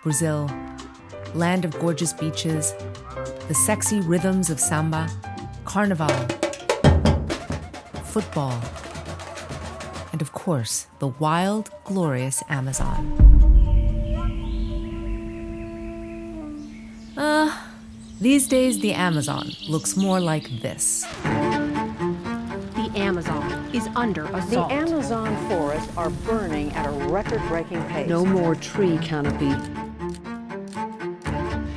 Brazil, land of gorgeous beaches, the sexy rhythms of samba, carnival, football, and of course, the wild, glorious Amazon. These days, the Amazon looks more like this. The Amazon is under assault. The Amazon forests are burning at a record-breaking pace. No more tree canopy.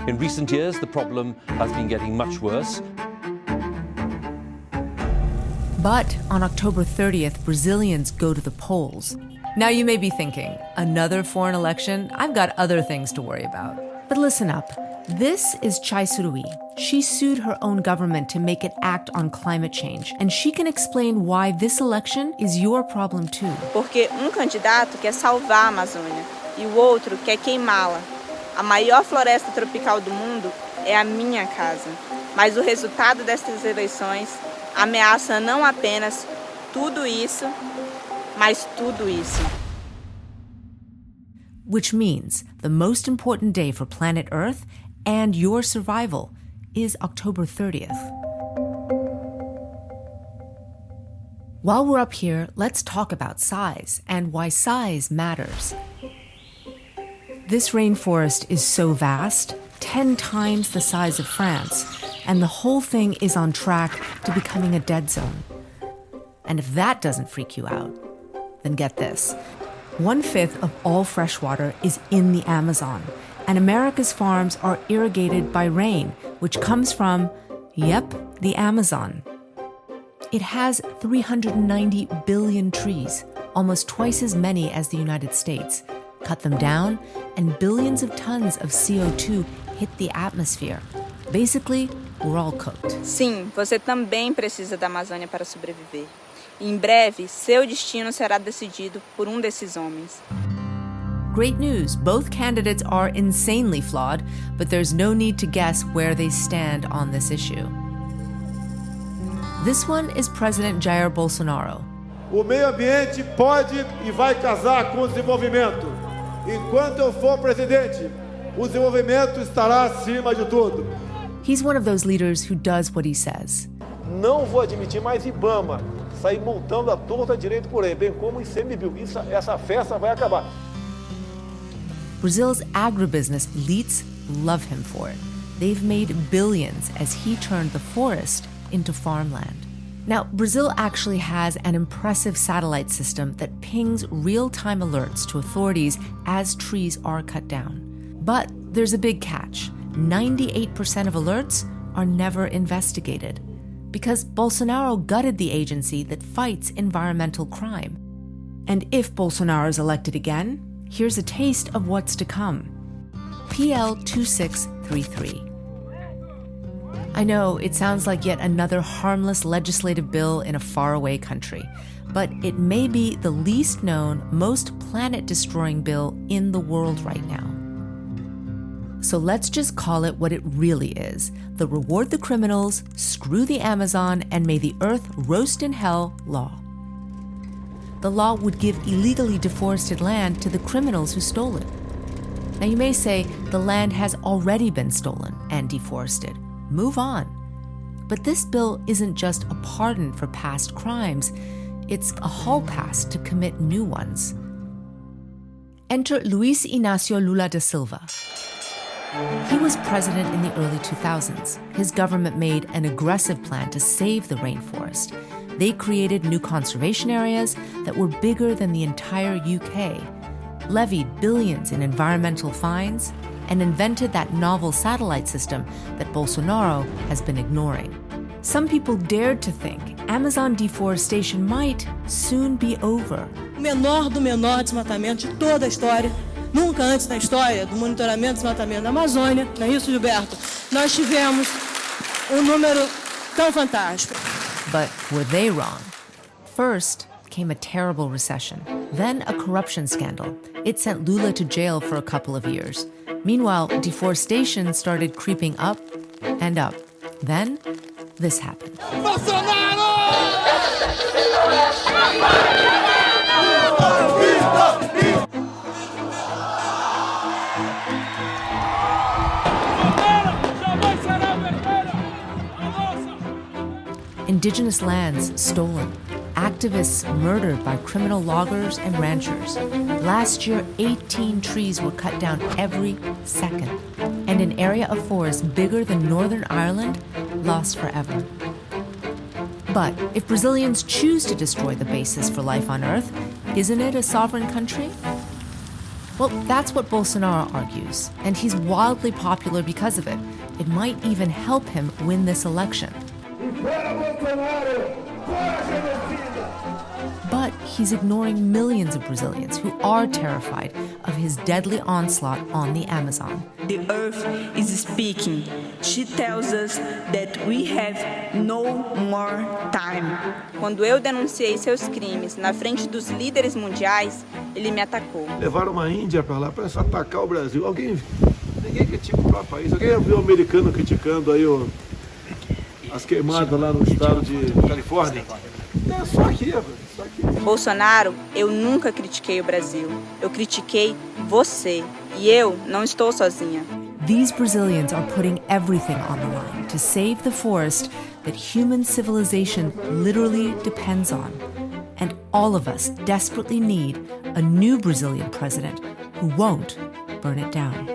In recent years, the problem has been getting much worse. But on October 30th, Brazilians go to the polls. Now you may be thinking, another foreign election? I've got other things to worry about. But listen up. This is Chai Suruí. She sued her own government to make it act on climate change. And she can explain why this election is your problem too. Porque candidato quer salvar a Amazônia e o outro quer queimá-la. A maior floresta tropical do mundo é a minha casa. Mas o resultado destas eleições ameaça não apenas tudo isso, mas tudo isso. Which means the most important day for planet Earth and your survival is October 30th. While we're up here, let's talk about size and why size matters. This rainforest is so vast, 10 times the size of France, and the whole thing is on track to becoming a dead zone. And if that doesn't freak you out, then get this. 1/5 of all fresh water is in the Amazon, and America's farms are irrigated by rain, which comes from, the Amazon. It has 390 billion trees, almost twice as many as the United States. Cut them down, and billions of tons of CO2 hit the atmosphere. Basically, we're all cooked. Sim, você também precisa da Amazônia para sobreviver. E em breve, seu destino será decidido por desses homens. Great news, both candidates are insanely flawed, but there's no need to guess where they stand on this issue. This one is President Jair Bolsonaro. O meio ambiente pode e vai casar com o desenvolvimento. Enquanto eu for presidente, o desenvolvimento estará acima de tudo. He's one of those leaders who does what he says. Não vou admitir mais IBAMA sair multando a torta direito por aí, bem como o ICMBio. Essa festa vai acabar. Brazil's agribusiness elites love him for it. They've made billions as he turned the forest into farmland. Now, Brazil actually has an impressive satellite system that pings real-time alerts to authorities as trees are cut down. But there's a big catch. 98% of alerts are never investigated because Bolsonaro gutted the agency that fights environmental crime. And if Bolsonaro is elected again, here's a taste of what's to come. PL 2633. I know it sounds like yet another harmless legislative bill in a faraway country, but it may be the least known, most planet-destroying bill in the world right now. So let's just call it what it really is: the reward the criminals, screw the Amazon, and may the earth roast in hell law. The law would give illegally deforested land to the criminals who stole it. Now you may say the land has already been stolen and deforested. Move on. But this bill isn't just a pardon for past crimes, it's a hall pass to commit new ones. Enter Luiz Inácio Lula da Silva. He was president in the early 2000s. His government made an aggressive plan to save the rainforest. They created new conservation areas that were bigger than the entire UK, levied billions in environmental fines, and invented that novel satellite system that Bolsonaro has been ignoring. Some people dared to think Amazon deforestation might soon be over. O menor do menor desmatamento de toda a história. Nunca antes na história do monitoramento e desmatamento da Amazônia, não é isso, Gilberto? Nós tivemos número tão fantástico. But were they wrong? First came a terrible recession, then a corruption scandal. It sent Lula to jail for a couple of years. Meanwhile, deforestation started creeping up and up. Then, this happened. indigenous lands stolen, activists murdered by criminal loggers and ranchers. Last year, 18 trees were cut down every second, and an area of forest bigger than Northern Ireland lost forever. But if Brazilians choose to destroy the basis for life on Earth, isn't it a sovereign country? Well, that's what Bolsonaro argues, and he's wildly popular because of it. It might even help him win this election. But he's ignoring millions of Brazilians who are terrified of his deadly onslaught on the Amazon. The earth is speaking. She tells us that we have no more time. Quando eu denunciei seus crimes na frente dos líderes mundiais, ele me atacou. Levaram uma Índia para lá para atacar o Brasil. Ninguém critica o próprio país. Alguém viu o americano criticando aí as queimadas lá no estado de Califórnia? É só aqui, só aqui. Bolsonaro, eu nunca critiquei o Brasil. Eu critiquei você. E eu não estou sozinha. These Brazilians are putting everything on the line to save the forest that human civilization literally depends on. And all of us desperately need a new Brazilian president who won't burn it down.